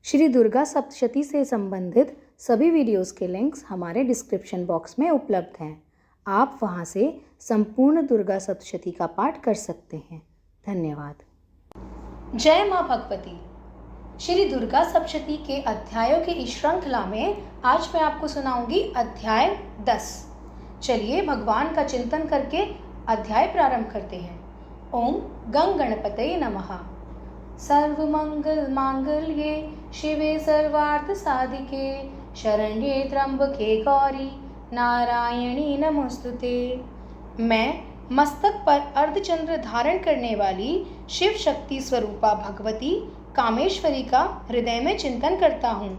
श्री दुर्गा सप्तशती से संबंधित सभी वीडियोस के लिंक्स हमारे डिस्क्रिप्शन बॉक्स में उपलब्ध हैं। आप वहां से संपूर्ण दुर्गा सप्तशती का पाठ कर सकते हैं। धन्यवाद। जय माँ भगवती। श्री दुर्गा सप्तशती के अध्यायों की इस श्रृंखला में आज मैं आपको सुनाऊंगी अध्याय 10। चलिए भगवान का चिंतन करके अध्याय प्रारंभ करते हैं। ओम गंग गणपतये नमः। सर्वमंगल मांगल्ये शिवे सर्वार्थ साधिके शरण्ये त्र्यंबके गौरी नारायणी नमोस्तुते। मैं मस्तक पर अर्धचंद्र धारण करने वाली शिव शक्ति स्वरूपा भगवती कामेश्वरी का हृदय में चिंतन करता हूँ।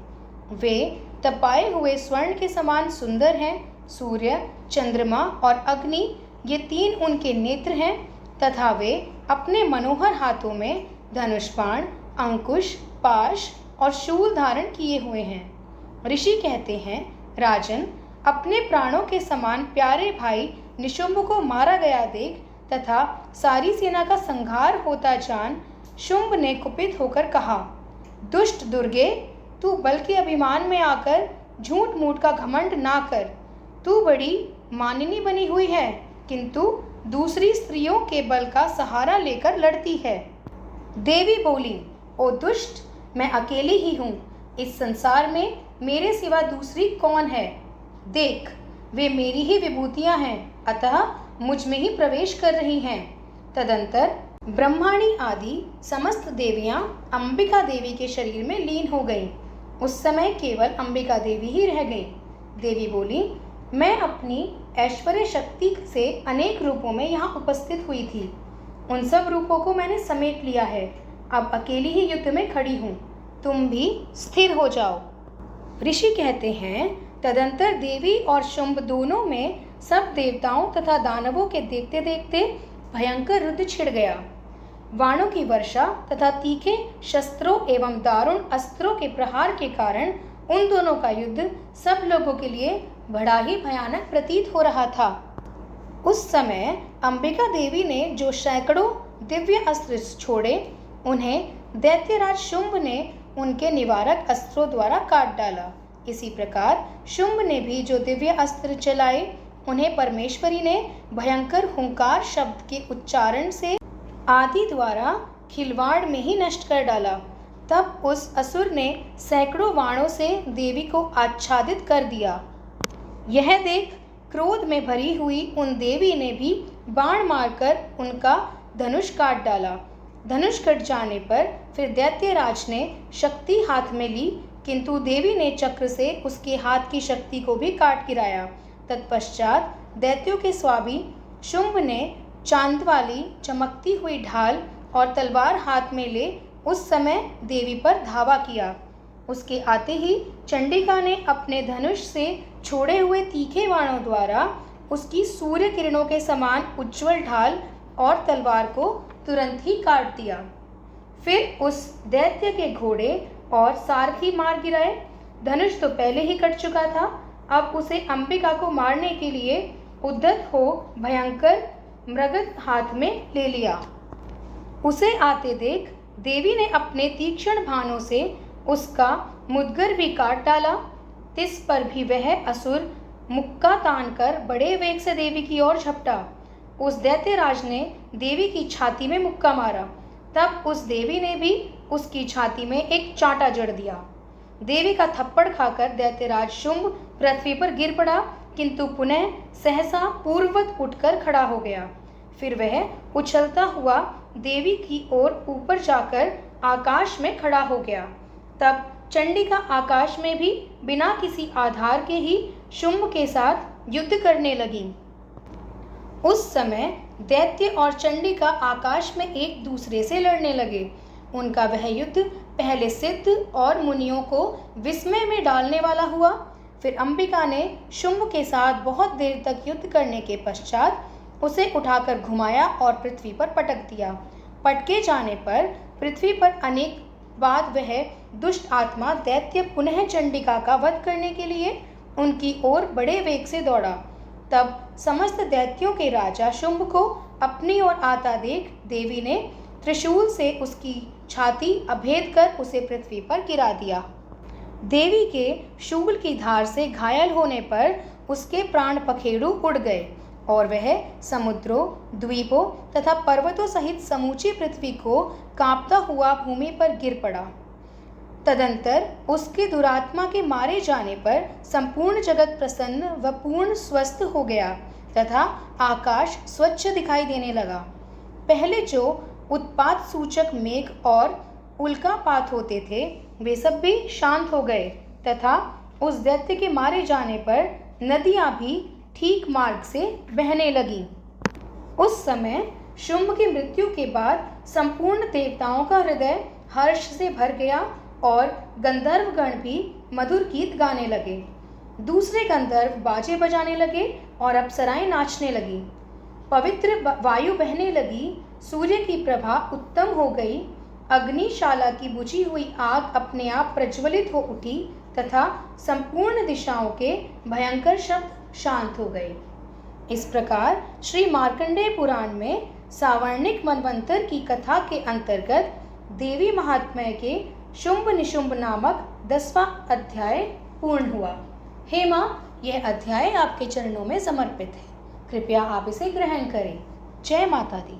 वे तपाए हुए स्वर्ण के समान सुंदर हैं। सूर्य, चंद्रमा और अग्नि ये तीन उनके नेत्र हैं तथा वे अपने मनोहर हाथों में धनुष बाण, अंकुश, पाश और शूल धारण किए हुए हैं। ऋषि कहते हैं, राजन, अपने प्राणों के समान प्यारे भाई निशुंभ को मारा गया देख तथा सारी सेना का संहार होता जान शुंभ ने कुपित होकर कहा, दुष्ट दुर्गे, तू बल के अभिमान में आकर झूठ मूठ का घमंड ना कर। तू बड़ी मानिनी बनी हुई है किंतु दूसरी स्त्रियों के बल का सहारा लेकर लड़ती है। देवी बोली, ओ दुष्ट, मैं अकेली ही हूँ। इस संसार में मेरे सिवा दूसरी कौन है? देख, वे मेरी ही विभूतियाँ हैं, अतः मुझ में ही प्रवेश कर रही हैं। तदंतर ब्रह्माणी आदि समस्त देवियाँ अंबिका देवी के शरीर में लीन हो गईं। उस समय केवल अंबिका देवी ही रह गई। देवी बोली, मैं अपनी ऐश्वर्य शक्ति से अनेक रूपों में यहाँ उपस्थित हुई थी। उन सब रूपों को मैंने समेट लिया है। अब अकेली ही युद्ध में खड़ी हूँ। तुम भी स्थिर हो जाओ। ऋषि कहते हैं, तदंतर देवी और शुंभ दोनों में सब देवताओं तथा दानवों के देखते देखते भयंकर युद्ध छिड़ गया। वाणों की वर्षा तथा तीखे शस्त्रों एवं दारुण अस्त्रों के प्रहार के कारण उन दोनों का युद्ध सब लोगों के लिए बड़ा ही भयानक प्रतीत हो रहा था। उस समय अंबिका देवी ने जो सैकड़ों दिव्य अस्त्र छोड़े, उन्हें दैत्यराज शुंभ ने उनके निवारक अस्त्रों द्वारा काट डाला। इसी प्रकार शुंभ ने भी जो दिव्य अस्त्र चलाए, उन्हें परमेश्वरी ने भयंकर हुंकार शब्द के उच्चारण से आदि द्वारा खिलवाड़ में ही नष्ट कर डाला। तब उस असुर ने सैकड़ों बाणों से देवी को आच्छादित कर दिया। यह देख क्रोध में भरी हुई उन देवी ने भी बाण मारकर उनका धनुष काट डाला। धनुष कट जाने पर फिर दैत्यराज ने शक्ति हाथ में ली, किंतु देवी ने चक्र से उसके हाथ की शक्ति को भी काट गिराया। तत्पश्चात दैत्यों के स्वामी शुंभ ने चांद वाली चमकती हुई ढाल और तलवार हाथ में ले उस समय देवी पर धावा किया। उसके आते ही चंडिका ने अपने धनुष से छोड़े हुए तीखे बाणों द्वारा उसकी सूर्य किरणों के समान उज्ज्वल ढाल और तलवार को तुरंत ही काट दिया। फिर उस दैत्य के घोड़े और सारथी मार गिराए। धनुष तो पहले ही कट चुका था, अब उसे अंबिका को मारने के लिए उद्यत हो भयंकर मृगत हाथ में ले लिया। उसे आते देख देवी ने अपने तीक्ष्ण बाणों से उसका मुद्गर भी काट डाला। तिस पर भी वह असुर मुक्का तान कर बड़े वेग से देवी की ओर झपटा। उस दैत्यराज ने देवी की छाती में मुक्का मारा। तब उस देवी ने भी उसकी छाती में एक चांटा जड़ दिया। देवी का थप्पड़ खाकर दैत्यराज शुंभ पृथ्वी पर गिर पड़ा, किंतु पुनः सहसा पूर्ववत उठकर खड़ा हो गया। फिर वह उछलता हुआ देवी की ओर ऊपर जाकर आकाश में खड़ा हो गया। तब चंडिका आकाश में भी बिना किसी आधार के ही शुंभ के साथ युद्ध करने लगी। उस समय दैत्य और चंडिका आकाश में एक दूसरे से लड़ने लगे। उनका वह युद्ध पहले सिद्ध और मुनियों को विस्मय में डालने वाला हुआ। फिर अंबिका ने शुंभ के साथ बहुत देर तक युद्ध करने के पश्चात उसे उठाकर घुमाया और पृथ्वी पर पटक दिया। पटके जाने पर पृथ्वी पर अनेक बाद वह दुष्ट आत्मा दैत्य पुनः चंडिका का वध करने के लिए उनकी ओर बड़े वेग से दौड़ा। तब समस्त दैत्यों के राजा शुंभ को अपनी ओर आता देख देवी ने त्रिशूल से उसकी छाती अभेद कर उसे पृथ्वी पर गिरा दिया। देवी के शूल की धार से घायल होने पर उसके प्राण पखेरु उड़ गए और वह समुद्रों, द्वीपों तथा पर्वतों सहित समूची पृथ्वी को कांपता हुआ भूमि पर गिर पड़ा। तदंतर उसके दुरात्मा के मारे जाने पर संपूर्ण जगत प्रसन्न व पूर्ण स्वस्थ हो गया तथा आकाश स्वच्छ दिखाई देने लगा। पहले जो उत्पात सूचक मेघ और उल्कापात होते थे वे सब भी शांत हो गए तथा उस दैत्य के मारे जाने पर नदियां भी ठीक मार्ग से बहने लगीं। उस समय शुंभ की मृत्यु के बाद संपूर्ण देवताओं का हृदय हर्ष से भर गया और गंधर्वगण भी मधुर गीत गाने लगे। दूसरे गंधर्व बाजे बजाने लगे और अप्सराएं नाचने लगी। पवित्र वायु बहने लगी, सूर्य की प्रभा उत्तम हो गई, अग्निशाला की बुझी हुई आग अपने आप प्रज्वलित हो उठी तथा संपूर्ण दिशाओं के भयंकर शब्द शांत हो गए। इस प्रकार श्री मार्कंडेय पुराण में सावर्णिक मनवंतर की कथा के अंतर्गत देवी महात्म्य के शुंभ निशुंभ नामक 10वां अध्याय पूर्ण हुआ। हे माँ, यह अध्याय आपके चरणों में समर्पित है, कृपया आप इसे ग्रहण करें। जय माता दी।